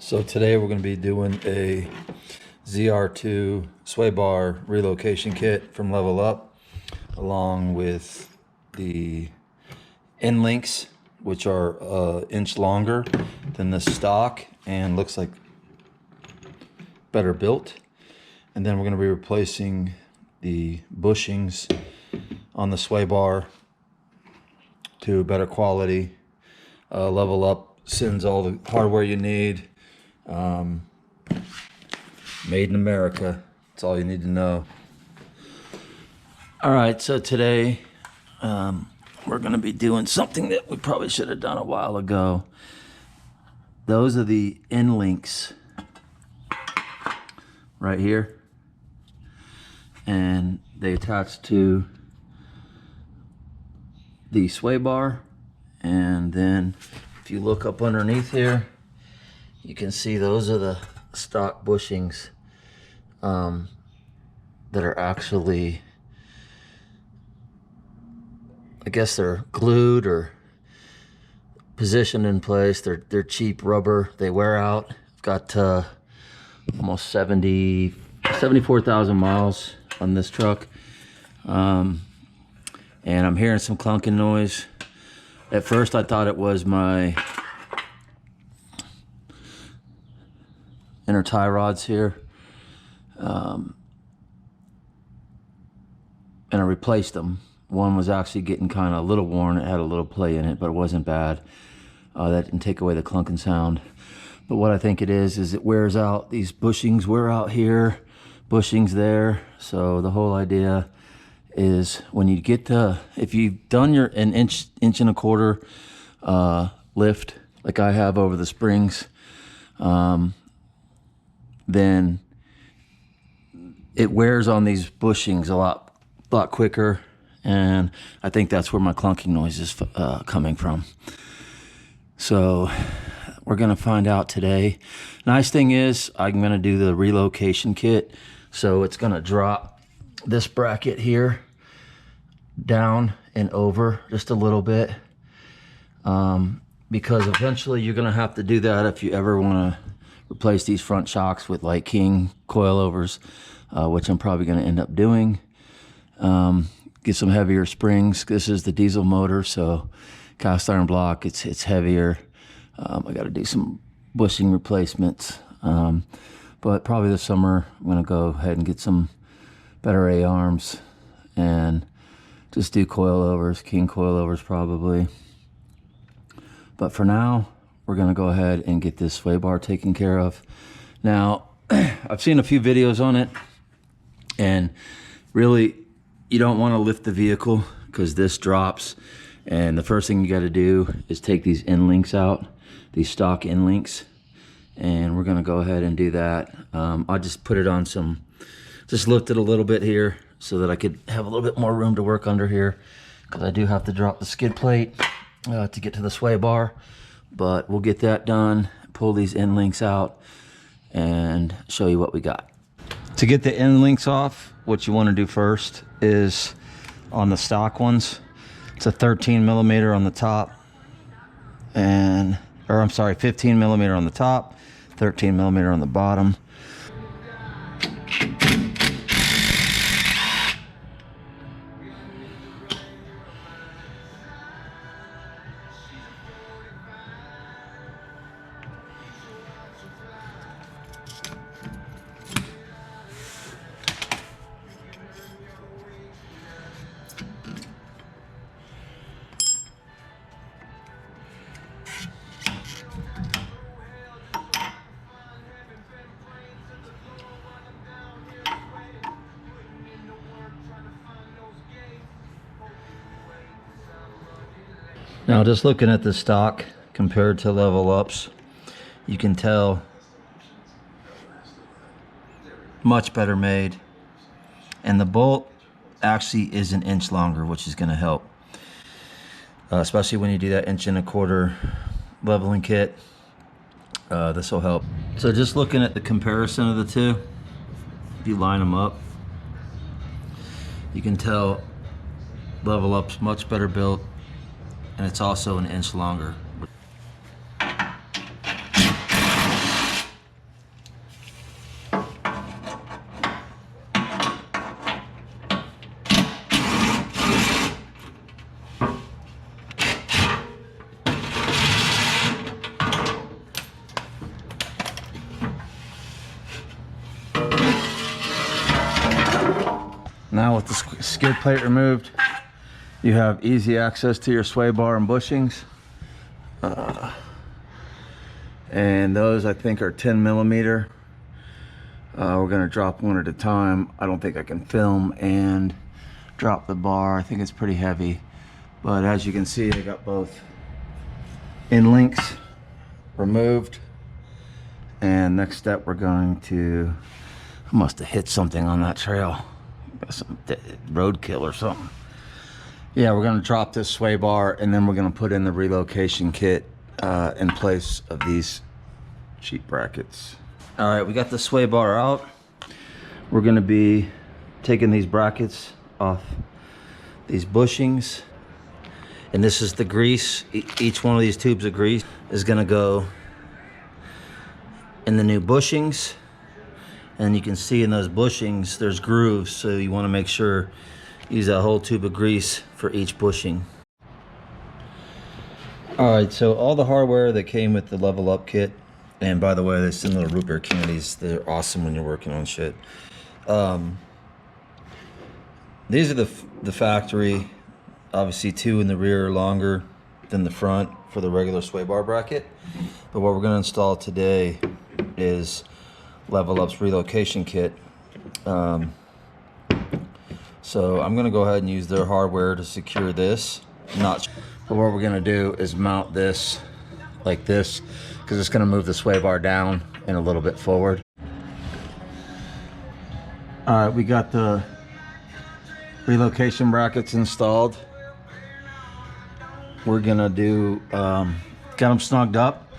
So today we're going to be doing a ZR2 sway bar relocation kit from Level Up, along with the end links, which are an inch longer than the stock and looks like better built. And then we're going to be replacing the bushings on the sway bar to better quality. Level Up sends all the hardware you need. Made in America. That's all you need to know. All right, so today we're going to be doing something that we probably should have done a while ago. Those are the end links right here, and they attach to the sway bar. And then if you look up underneath here, you can see those are the stock bushings that are actually, I guess they're glued or positioned in place. They're cheap rubber. They wear out. I've got almost 74,000 miles on this truck. And I'm hearing some clunking noise. At first I thought it was my inner tie rods here. And I replaced them. One was actually getting kind of a little worn. It had a little play in it, but it wasn't bad. That didn't take away the clunking sound. But what I think it is it wears out. These bushings wear out here, bushings there. So the whole idea is when you get to, if you've done an inch and a quarter lift, like I have over the springs, then it wears on these bushings a lot quicker, and I think that's where my clunking noise is coming from. So we're gonna find out today. Nice thing is I'm gonna do the relocation kit, so it's gonna drop this bracket here down and over just a little bit, because eventually you're gonna have to do that if you ever want to replace these front shocks with like King coilovers, which I'm probably going to end up doing. Get some heavier springs. This is the diesel motor, so cast iron block, it's heavier. I got to do some bushing replacements, but probably this summer I'm going to go ahead and get some better A-arms and just do coilovers, King coilovers probably. But for now, we're gonna go ahead and get this sway bar taken care of. Now, I've seen a few videos on it, and really, you don't wanna lift the vehicle because this drops. And the first thing you gotta do is take these end links out, these stock end links. And we're gonna go ahead and do that. I'll just put it on just lift it a little bit here so that I could have a little bit more room to work under here, because I do have to drop the skid plate to get to the sway bar. But we'll get that done, pull these end links out, and show you what we got. To get the end links off, what you want to do first is on the stock ones, it's a 13 millimeter on the top, or I'm sorry, 15 millimeter on the top, 13 millimeter on the bottom. Now, just looking at the stock compared to Level Up's, you can tell much better made. And the bolt actually is an inch longer, which is going to help, especially when you do that inch and a quarter leveling kit. This will help. So just looking at the comparison of the two, if you line them up, you can tell Level Up's much better built, and it's also an inch longer. Now with the skid plate removed, you have easy access to your sway bar and bushings. And those I think are 10 millimeter. We're gonna drop one at a time. I don't think I can film and drop the bar. I think it's pretty heavy. But as you can see, I got both end links removed. And next step, we're going to, I must have hit something on that trail. Got some roadkill or something. Yeah, we're gonna drop this sway bar and then we're gonna put in the relocation kit in place of these sheet brackets. All right, we got the sway bar out. We're gonna be taking these brackets off these bushings. And this is the grease. Each one of these tubes of grease is gonna go in the new bushings. And you can see in those bushings, there's grooves. So you wanna make sure you use that whole tube of grease for each bushing. All right, so all the hardware that came with the level up kit, and by the way, they send little root beer candies. They're awesome when you're working on shit. These are the factory. Obviously, 2 in the rear are longer than the front for the regular sway bar bracket. But what we're going to install today is Level Up's relocation kit. So I'm going to go ahead and use their hardware to secure this. But what we're going to do is mount this like this, because it's going to move the sway bar down and a little bit forward. All right, we got the relocation brackets installed. We're gonna do, got them snugged up,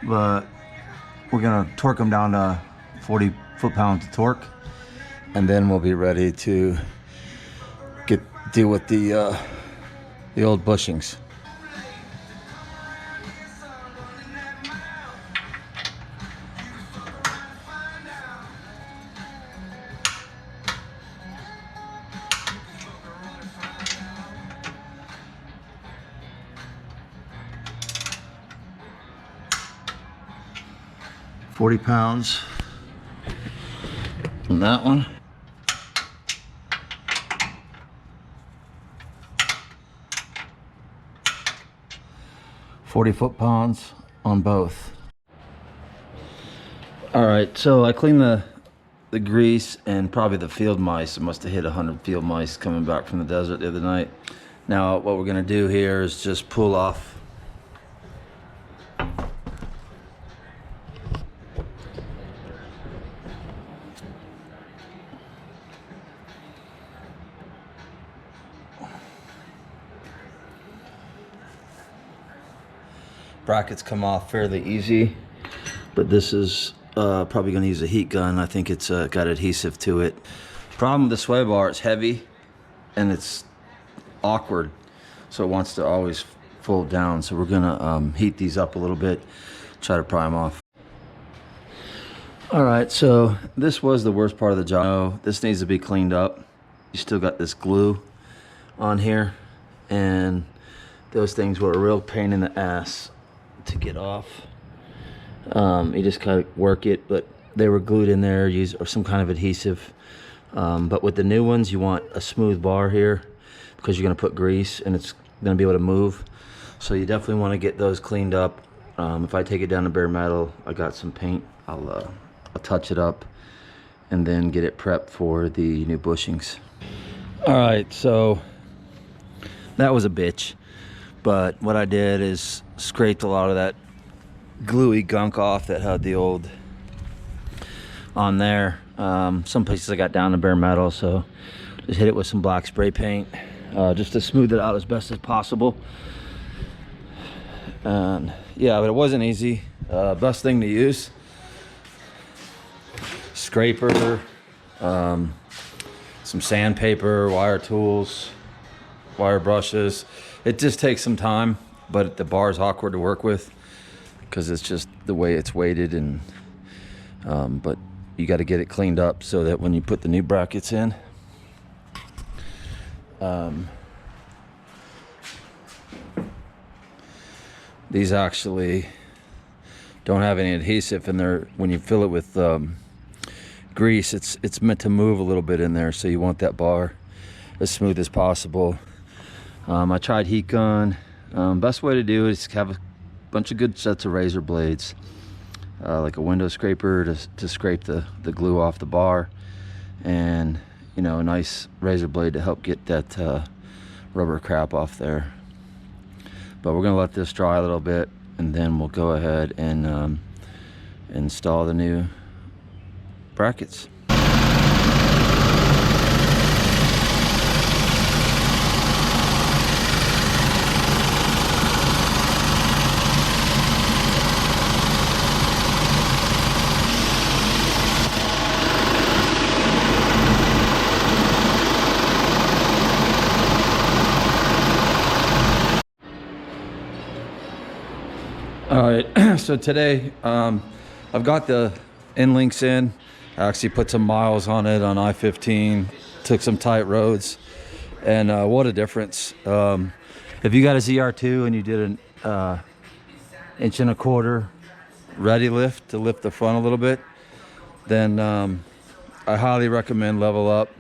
but we're gonna torque them down to 40 foot-pounds of torque, and then we'll be ready to deal with the old bushings. £40 on that one. £40 foot-pounds on both. All right, so I cleaned the grease and probably the field mice. It must have hit 100 field mice coming back from the desert the other night. Now what we're gonna do here is just pull off brackets. Come off fairly easy, but this is probably going to use a heat gun. I think it's got adhesive to it. Problem with the sway bar, it's heavy and it's awkward, so it wants to always fold down. So we're gonna heat these up a little bit, try to pry them off. All right, so this was the worst part of the job. This needs to be cleaned up. You still got this glue on here, and those things were a real pain in the ass to get off. You just kind of work it, but they were glued in there, or some kind of adhesive. But with the new ones, you want a smooth bar here because you're going to put grease and it's going to be able to move. So you definitely want to get those cleaned up. If I take it down to bare metal, I got some paint. I'll touch it up and then get it prepped for the new bushings. All right, so that was a bitch. But what I did is scraped a lot of that gluey gunk off that had the old on there. Some places I got down to bare metal, so just hit it with some black spray paint just to smooth it out as best as possible. And yeah, but it wasn't easy. Best thing to use: scraper, some sandpaper, wire tools, wire brushes. It just takes some time, but the bar is awkward to work with because it's just the way it's weighted, and but you got to get it cleaned up so that when you put the new brackets in, these actually don't have any adhesive in there. When you fill it with grease, it's meant to move a little bit in there, so you want that bar as smooth as possible. I tried heat gun. Best way to do it is have a bunch of good sets of razor blades, like a window scraper to scrape the glue off the bar, and you know, a nice razor blade to help get that rubber crap off there. But we're gonna let this dry a little bit, and then we'll go ahead and install the new brackets. All right, so today I've got the end links in. I actually put some miles on it on I-15, took some tight roads, and what a difference. If you got a ZR2 and you did an 1.25 inch ready lift to lift the front a little bit, then I highly recommend Level Up.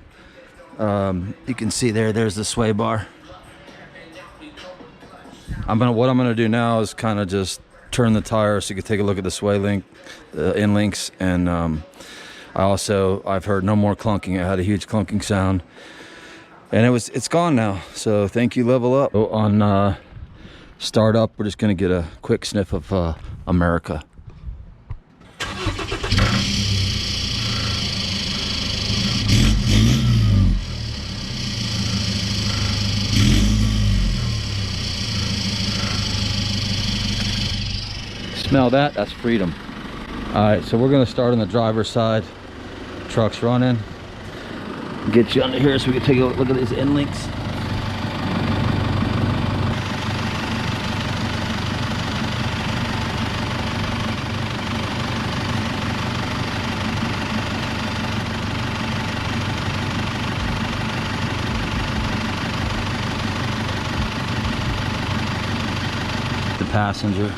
You can see there's the sway bar. What I'm gonna do now is kind of just turn the tire so you can take a look at the sway link, the end links, and I've heard no more clunking. It had a huge clunking sound, and it's gone now. So thank you, Level Up. So on startup, we're just gonna get a quick sniff of America. Smell that? That's freedom. All right, so we're gonna start on the driver's side. Truck's running. Get you under here so we can take a look at these end links. The passenger.